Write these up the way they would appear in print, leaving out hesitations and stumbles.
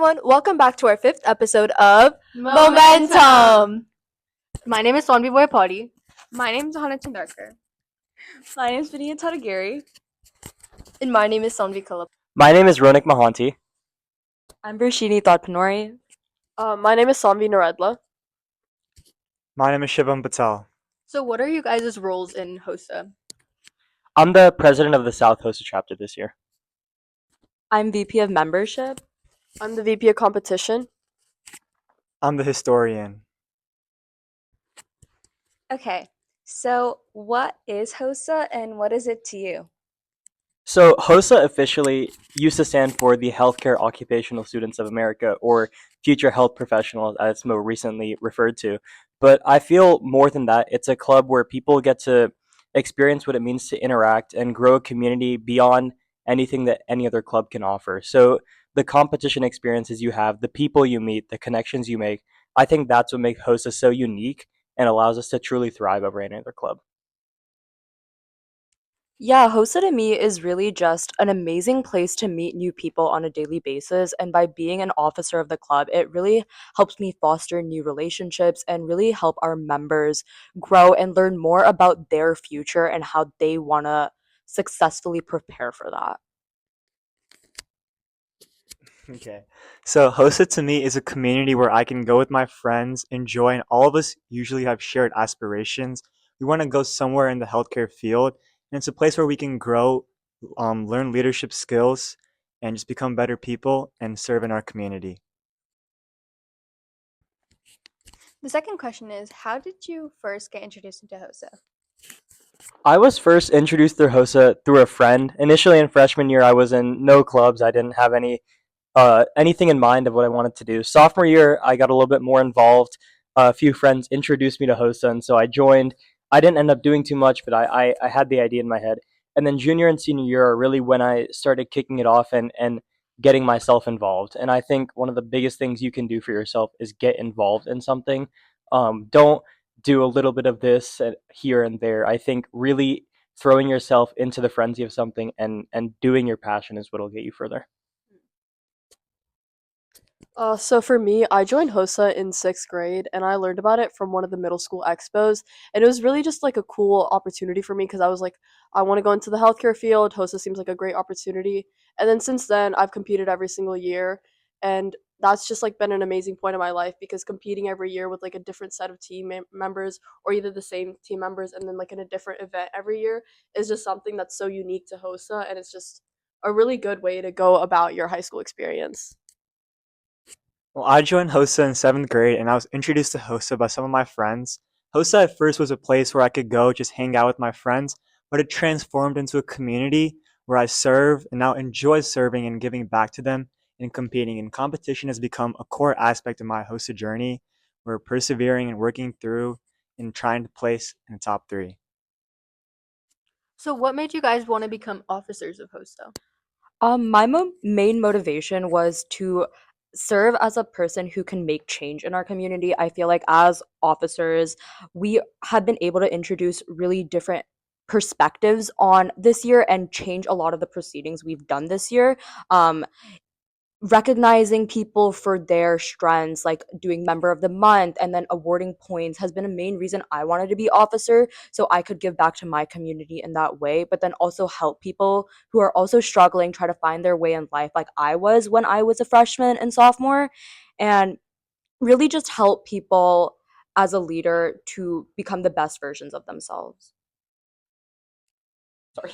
everyone. Welcome back to our fifth episode of Momentum. My name is Saanvi Boyapati. My name is Ahana Chindarkar. My name is Benita Tadigiri. And my name is Saanvi Kallepalli. My name is Ronack Mohanty. I'm Varshini Thod. My name is Saanvi Naredla. My name is Shivam Patel. So, what are you guys' roles in HOSA? I'm the president of the South HOSA chapter this year. I'm VP of Membership. I'm the VP of Competition. I'm the historian. Okay, so what is HOSA and what is it to you? So HOSA officially used to stand for the Healthcare Occupational Students of America, or Future Health Professionals as it's more recently referred to. But I feel more than that, it's a club where people get to experience what it means to interact and grow a community beyond anything that any other club can offer. So the competition experiences you have, the people you meet, the connections you make, I think that's what makes HOSA so unique and allows us to truly thrive over any other club. Yeah, HOSA to me is really just an amazing place to meet new people on a daily basis. And by being an officer of the club, it really helps me foster new relationships and really help our members grow and learn more about their future and how they want to successfully prepare for that. Okay. So HOSA to me is a community where I can go with my friends, enjoy, and all of us usually have shared aspirations. We want to go somewhere in the healthcare field, and it's a place where we can grow, learn leadership skills, and just become better people and serve in our community. The second question is, how did you first get introduced into HOSA? I was first introduced through HOSA through a friend. Initially in freshman year, I was in no clubs. I didn't have anything in mind of what I wanted to do. Sophomore year, I got a little bit more involved. A few friends introduced me to HOSA, and so I joined. I didn't end up doing too much, but I had the idea in my head. And then junior and senior year are really when I started kicking it off and getting myself involved. And I think one of the biggest things you can do for yourself is get involved in something. Don't do a little bit of this here and there. I think really throwing yourself into the frenzy of something and doing your passion is what will get you further. So for me, I joined HOSA in sixth grade, and I learned about it from one of the middle school expos, and it was really just like a cool opportunity for me because I was like, I want to go into the healthcare field. HOSA seems like a great opportunity, and then since then, I've competed every single year, and that's just like been an amazing point in my life because competing every year with like a different set of members or either the same team members and then like in a different event every year is just something that's so unique to HOSA, and it's just a really good way to go about your high school experience. Well, I joined HOSA in seventh grade, and I was introduced to HOSA by some of my friends. HOSA at first was a place where I could go just hang out with my friends, but it transformed into a community where I serve and now enjoy serving and giving back to them and competing. And competition has become a core aspect of my HOSA journey. We're persevering and working through and trying to place in the top three. So, what made you guys want to become officers of HOSA? My main motivation was to serve as a person who can make change in our community. I feel like as officers, we have been able to introduce really different perspectives on this year and change a lot of the proceedings we've done this year. Um, Recognizing people for their strengths, like doing member of the month and then awarding points, has been a main reason I wanted to be officer, so I could give back to my community in that way, but then also help people who are also struggling try to find their way in life, like I was when I was a freshman and sophomore, and really just help people as a leader to become the best versions of themselves. Sorry.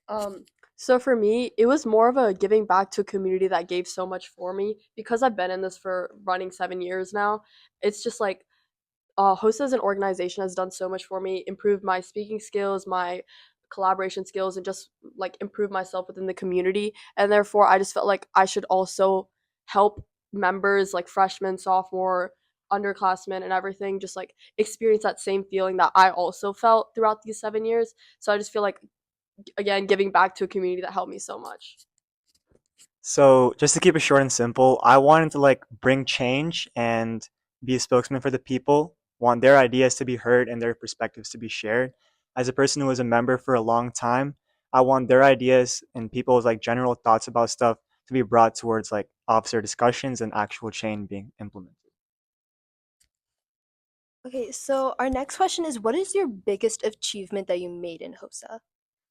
Um, so for me, it was more of a giving back to a community that gave so much for me because I've been in this for running 7 years now. It's just like HOSA as an organization has done so much for me, improved my speaking skills, my collaboration skills, and just like improve myself within the community. And therefore, I just felt like I should also help members like freshmen, sophomore, underclassmen, and everything just like experience that same feeling that I also felt throughout these 7 years. So I just feel like again giving back to a community that helped me so much. So just to keep it short and simple, I wanted to bring change and be a spokesman for the people, want their ideas to be heard and their perspectives to be shared. As a person who was a member for a long time, I want their ideas and people's general thoughts about stuff to be brought towards officer discussions and actual change being implemented. Okay, so our next question is, what is your biggest achievement that you made in HOSA?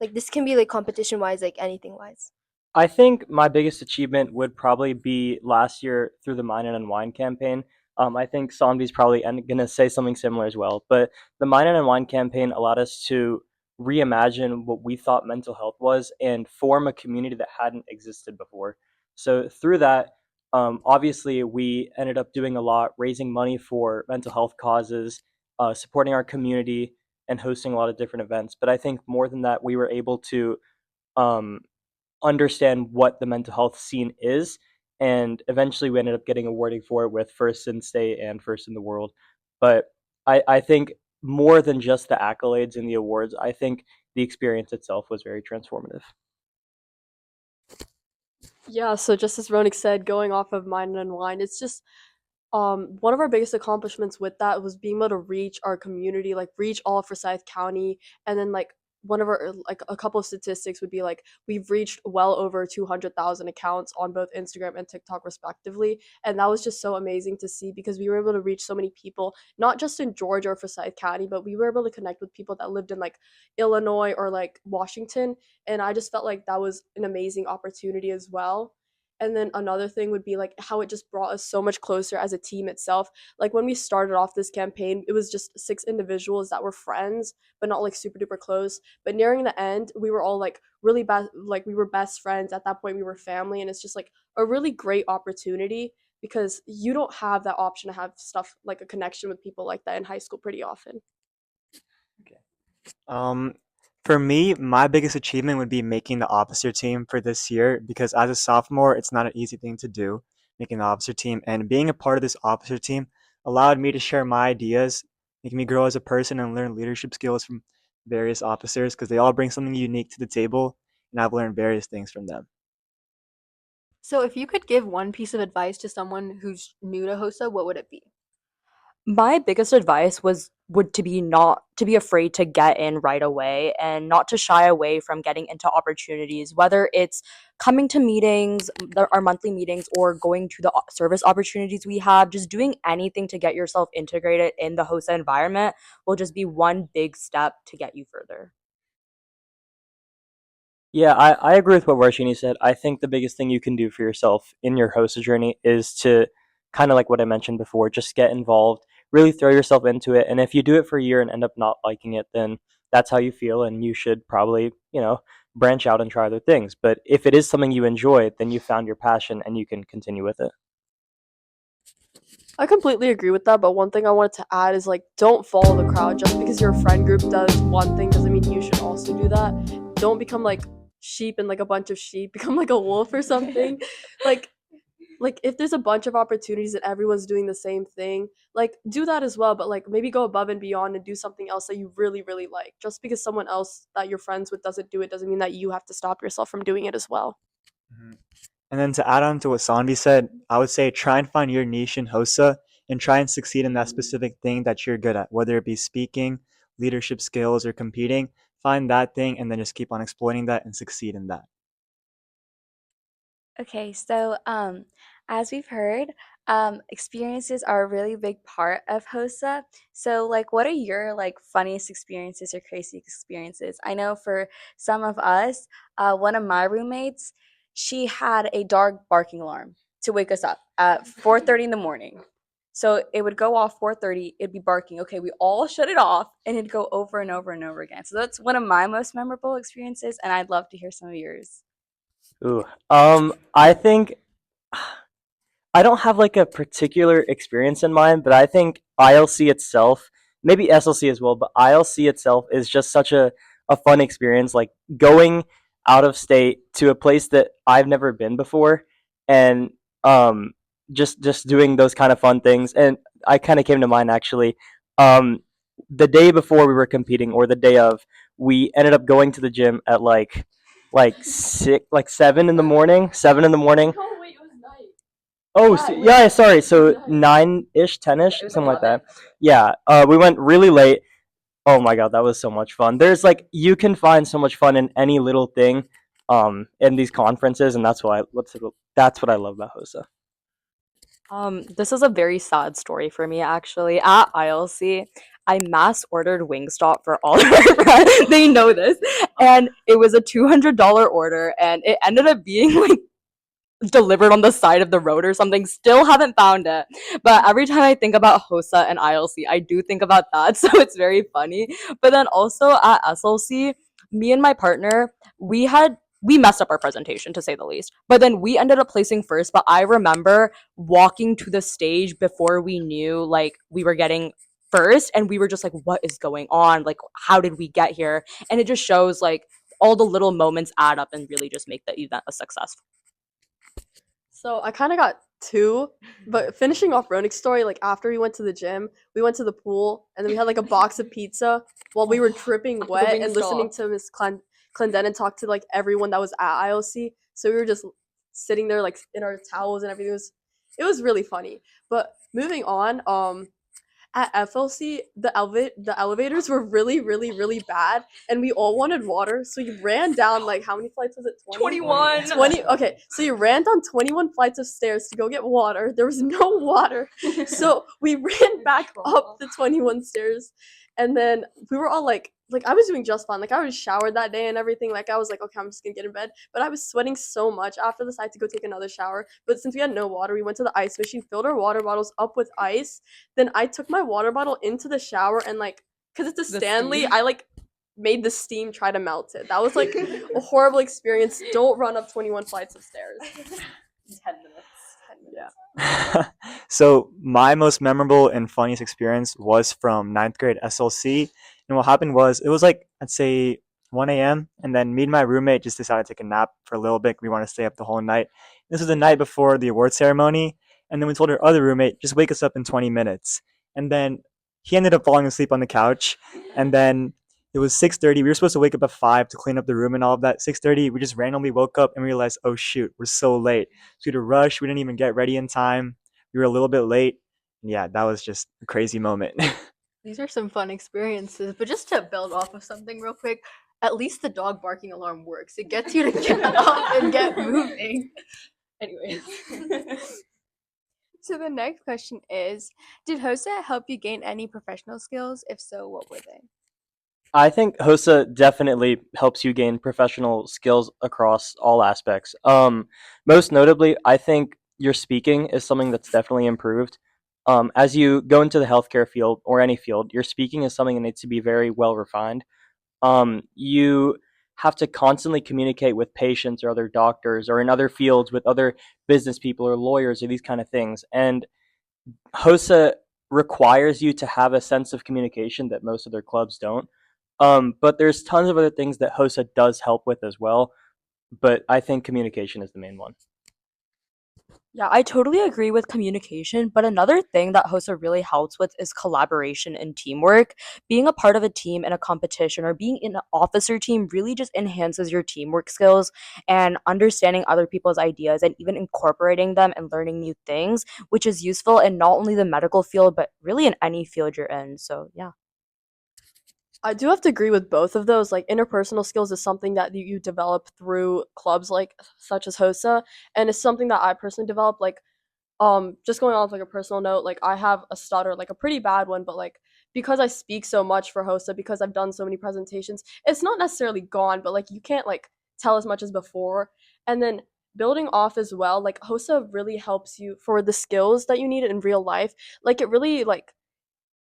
Like, this can be like competition wise, like anything wise. I think my biggest achievement would probably be last year through the Mine and Unwind campaign. I think Saanvi's probably going to say something similar as well. But the Mine and Unwind campaign allowed us to reimagine what we thought mental health was and form a community that hadn't existed before. So through that, obviously, we ended up doing a lot, raising money for mental health causes, supporting our community, and hosting a lot of different events. But I think more than that, we were able to um, understand what the mental health scene is. And eventually we ended up getting awarded for it with first in state and first in the world. But I think more than just the accolades and the awards, I think the experience itself was very transformative. Yeah, so just as Ronak said, going off of Mine and Unwind, it's just one of our biggest accomplishments with that was being able to reach our community, like reach all of Forsyth County, and then like one of our like a couple of statistics would be like we've reached well over 200,000 accounts on both Instagram and TikTok respectively, and that was just so amazing to see because we were able to reach so many people, not just in Georgia or Forsyth County, but we were able to connect with people that lived in like Illinois or like Washington, and I just felt like that was an amazing opportunity as well. And then another thing would be like how it just brought us so much closer as a team itself. Like when we started off this campaign, it was just 6 individuals that were friends, but not like super duper close. But nearing the end, we were all like really best, like we were best friends. At that point, we were family, and it's just like a really great opportunity because you don't have that option to have stuff like a connection with people like that in high school pretty often. Um, for me, my biggest achievement would be making the officer team for this year because as a sophomore, it's not an easy thing to do, making the officer team. And being a part of this officer team allowed me to share my ideas, making me grow as a person and learn leadership skills from various officers because they all bring something unique to the table, and I've learned various things from them. So, if you could give one piece of advice to someone who's new to HOSA, what would it be? My biggest advice would to be not to be afraid to get in right away and not to shy away from getting into opportunities, whether it's coming to meetings, our monthly meetings, or going to the service opportunities we have. Just doing anything to get yourself integrated in the HOSA environment will just be one big step to get you further. Yeah, I agree with what Varshini said. I think the biggest thing you can do for yourself in your HOSA journey is to kind of like what I mentioned before, just get involved, really throw yourself into it. And if you do it for a year and end up not liking it, then that's how you feel. And you should probably, branch out and try other things. But if it is something you enjoy, then you found your passion and you can continue with it. I completely agree with that, but one thing I wanted to add is like don't follow the crowd. Just because your friend group does one thing doesn't mean you should also do that. Don't become like sheep and like a bunch of sheep, become like a wolf or something. like like if there's a bunch of opportunities and everyone's doing the same thing, like do that as well, but like maybe go above and beyond and do something else that you really really like. Just because someone else that you're friends with doesn't do it doesn't mean that you have to stop yourself from doing it as well. Mhm. And then to add on to what Sanvi said, I would say try and find your niche in HOSA and try and succeed in that specific thing that you're good at, whether it be speaking, leadership skills, or competing. Find that thing and then just keep on exploiting that and succeed in that. Okay, so as we've heard, experiences are a really big part of HOSA. So, like, what are your like funniest experiences or crazy experiences? I know for some of us, one of my roommates, she had a dog barking alarm to wake us up at 4:30 in the morning. So it would go off 4:30, it'd be barking. Okay, we all shut it off, and it'd go over and over and over again. So that's one of my most memorable experiences, and I'd love to hear some of yours. Ooh, I think I don't have like a particular experience in mind, but I think ILC itself, maybe SLC as well, but ILC itself is just such a fun experience. Like going out of state to a place that I've never been before, and um, just doing those kind of fun things. And I kind of came to mind actually. Um, the day before we were competing, or the day of, we ended up going to the gym at like six, like 7 in the morning, 7 in the morning. Oh wait, it was night. Oh, so, yeah, sorry. So 9-ish, 10-ish, It was something like like that. Yeah, we went really late. Oh my god, that was so much fun. There's like you can find so much fun in any little thing. in these conferences, and that's what I love about HOSA. This is a very sad story for me actually. At ILC, I mass ordered Wingstop for all of my friends. They know this. And it was a $200 order and it ended up being like delivered on the side of the road or something. Still haven't found it. But every time I think about HOSA and ILC, I do think about that. So it's very funny. But then also at SLC, me and my partner, we messed up our presentation to say the least. But then we ended up placing first. But I remember walking to the stage before we knew like we were getting first and we were just like, what is going on? Like, how did we get here? And it just shows like all the little moments add up and really just make the event a success. So I kind of got two, but finishing off Ronack's story, like after we went to the gym, we went to the pool, and then we had like a box of pizza while we were dripping wet and listening to Miss Clendenin talk to like everyone that was at IOC. So we were just sitting there like in our towels and everything. It was really funny. But moving on, at FLC, the elevators were really, really, really bad, and we all wanted water. So you ran down like how many flights was it? 21. 20. Okay, so you ran down 21 flights of stairs to go get water. There was no water, so we ran back up the 21 stairs, and then we were all like I was doing just fine. Like I was showered that day and everything. Like I was like, okay, I'm just gonna get in bed. But I was sweating so much after this. I had to go take another shower. But since we had no water, we went to the ice machine, filled our water bottles up with ice. Then I took my water bottle into the shower and like, cause it's a Stanley, I like made the steam try to melt it. That was like a horrible experience. Don't run up 21 flights of stairs. 10 minutes. Yeah. So my most memorable and funniest experience was from ninth grade SLC. And what happened was it was like, I'd say 1 a.m. And then me and my roommate just decided to take a nap for a little bit. We wanted to stay up the whole night. This was the night before the award ceremony. And then we told our other roommate, just wake us up in 20 minutes. And then he ended up falling asleep on the couch. And then it was 6:30. We were supposed to wake up at 5 to clean up the room and all of that. 6:30, we just randomly woke up and realized, oh shoot, we're so late. So we had to rush. We didn't even get ready in time. We were a little bit late. Yeah, that was just a crazy moment. These are some fun experiences. But just to build off of something real quick, at least the dog barking alarm works. It gets you to get up and get moving. Anyways. So the next question is, did HOSA help you gain any professional skills? If so, what were they? I think HOSA definitely helps you gain professional skills across all aspects. Most notably, I think your speaking is something that's definitely improved. As you go into the healthcare field or any field, your speaking is something that needs to be very well refined. You have to constantly communicate with patients or other doctors or in other fields with other business people or lawyers or these kind of things. And HOSA requires you to have a sense of communication that most other clubs don't. But there's tons of other things that HOSA does help with as well. But I think communication is the main one. Yeah, I totally agree with communication, but another thing that HOSA really helps with is collaboration and teamwork. Being a part of a team in a competition or being in an officer team really just enhances your teamwork skills and understanding other people's ideas and even incorporating them and learning new things, which is useful in not only the medical field, but really in any field you're in. So, yeah. I do have to agree with both of those. Like interpersonal skills is something that you develop through clubs like such as HOSA, and it's something that I personally developed. Like, just going off like a personal note, like I have a stutter, like a pretty bad one, but like because I speak so much for HOSA, because I've done so many presentations, it's not necessarily gone, but like you can't like tell as much as before. And then building off as well, like HOSA really helps you for the skills that you need in real life. Like it really like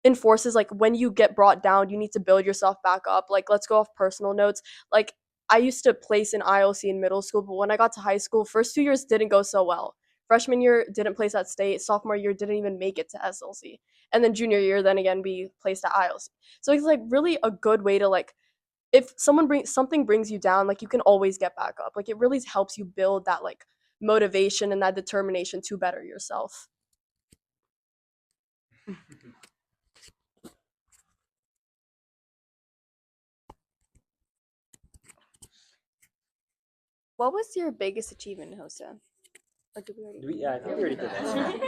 enforces like when you get brought down you need to build yourself back up. Like let's go off personal notes. Like I used to place in IOC in middle school, but when I got to high school, first 2 years didn't go so well. Freshman year didn't place at state, sophomore year didn't even make it to SLC, and then junior year then again we placed at IOC. So it's like really a good way to like if something brings you down, like you can always get back up. Like it really helps you build that like motivation and that determination to better yourself. What was your biggest achievement in HOSA? Or did we already? Yeah, I think we already did that.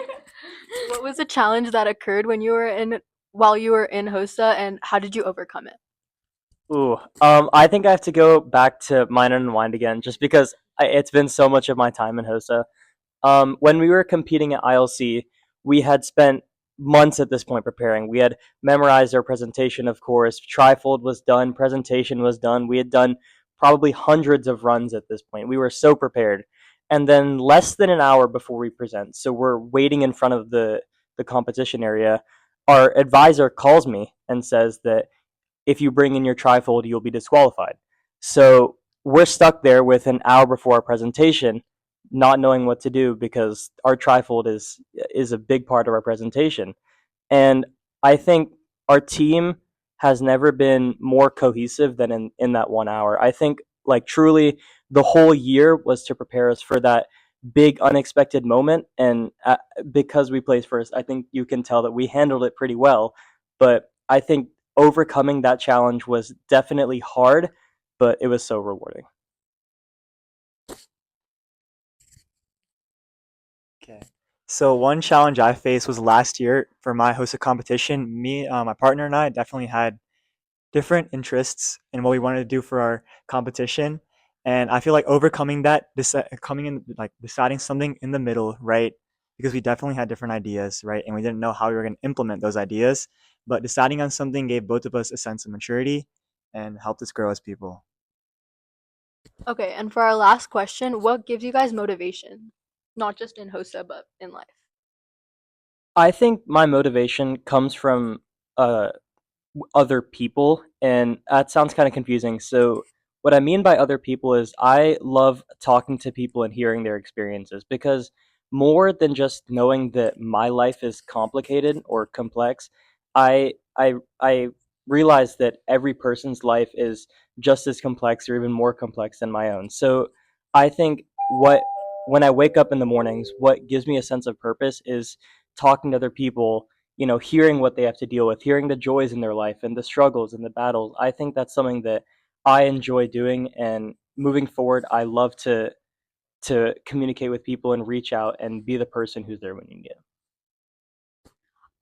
What was a challenge that occurred while you were in HOSA, and how did you overcome it? Ooh, I think I have to go back to Mine and Unwind again, just because it's been so much of my time in HOSA. When we were competing at ILC, we had spent months at this point preparing. We had memorized our presentation, of course. Trifold was done, presentation was done. We had done probably hundreds of runs at this point. We were so prepared. And then less than an hour before we present, so we're waiting in front of the competition area, our advisor calls me and says that if you bring in your trifold, you'll be disqualified. So we're stuck there with an hour before our presentation, not knowing what to do because our trifold is a big part of our presentation. And I think our team has never been more cohesive than in that 1 hour. I think like truly the whole year was to prepare us for that big unexpected moment. And because we placed first, I think you can tell that we handled it pretty well. But I think overcoming that challenge was definitely hard, but it was so rewarding. Okay. So one challenge I faced was last year for my HOSA competition. Me, my partner, and I definitely had different interests in what we wanted to do for our competition, and I feel like overcoming that, coming in like deciding something in the middle, right? Because we definitely had different ideas, right? And we didn't know how we were going to implement those ideas, but deciding on something gave both of us a sense of maturity and helped us grow as people. Okay, and for our last question, what gives you guys motivation? Not just in HOSA, but in life. I think my motivation comes from uh, other people, and that sounds kind of confusing. So, what I mean by other people is I love talking to people and hearing their experiences because more than just knowing that my life is complicated or complex, I realize that every person's life is just as complex or even more complex than my own. So, I think what when I wake up in the mornings, what gives me a sense of purpose is talking to other people, hearing what they have to deal with, hearing the joys in their life and the struggles and the battles. I think that's something that I enjoy doing, and moving forward, I love to communicate with people and reach out and be the person who's there when you need 'em.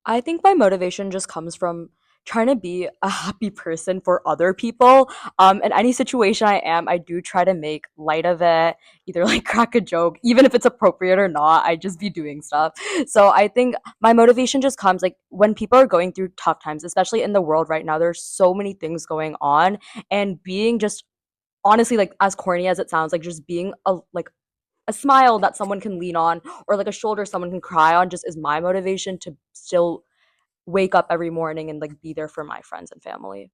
I think my motivation just comes from trying to be a happy person for other people. In any situation I am, I do try to make light of it, either like crack a joke, even if it's appropriate or not. I just be doing stuff. So I think my motivation just comes like when people are going through tough times, especially in the world right now. There's so many things going on, and being just honestly, like as corny as it sounds, like just being a smile that someone can lean on or like a shoulder someone can cry on just is my motivation to still wake up every morning and like be there for my friends and family.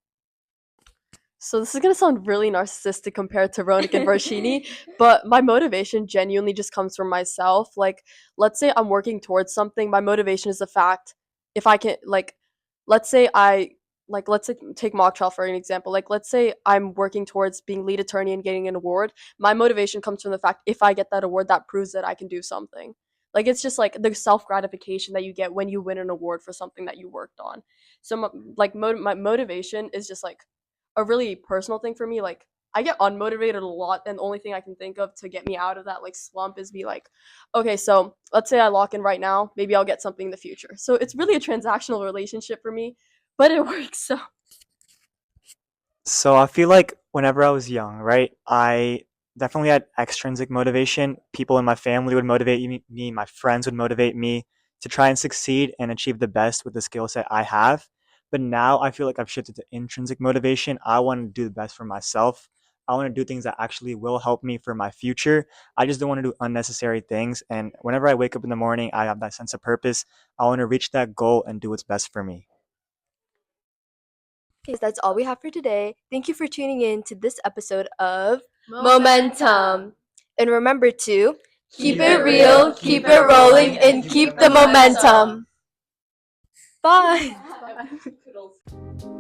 So this is gonna sound really narcissistic compared to Ronack and Varshini, but my motivation genuinely just comes from myself. Like, let's say I'm working towards something, my motivation is the fact if I can let's say let's say take mock trial for an example. Like let's say I'm working towards being lead attorney and getting an award. My motivation comes from the fact if I get that award, that proves that I can do something. Like it's just like the self gratification that you get when you win an award for something that you worked on. So my motivation is just like a really personal thing for me. Like I get unmotivated a lot, and the only thing I can think of to get me out of that like slump is be like, okay, so let's say I lock in right now, maybe I'll get something in the future. So it's really a transactional relationship for me, but it works. So So I feel like whenever I was young, right, I definitely had extrinsic motivation. People in my family would motivate me, my friends would motivate me to try and succeed and achieve the best with the skill set I have. But now I feel like I've shifted to intrinsic motivation. I want to do the best for myself. I want to do things that actually will help me for my future. I just don't want to do unnecessary things. And whenever I wake up in the morning, I have that sense of purpose. I want to reach that goal and do what's best for me. Okay, so that's all we have for today. Thank you for tuning in to this episode of Momentum. And remember to keep it real, keep it rolling, and keep the momentum. Bye. Bye.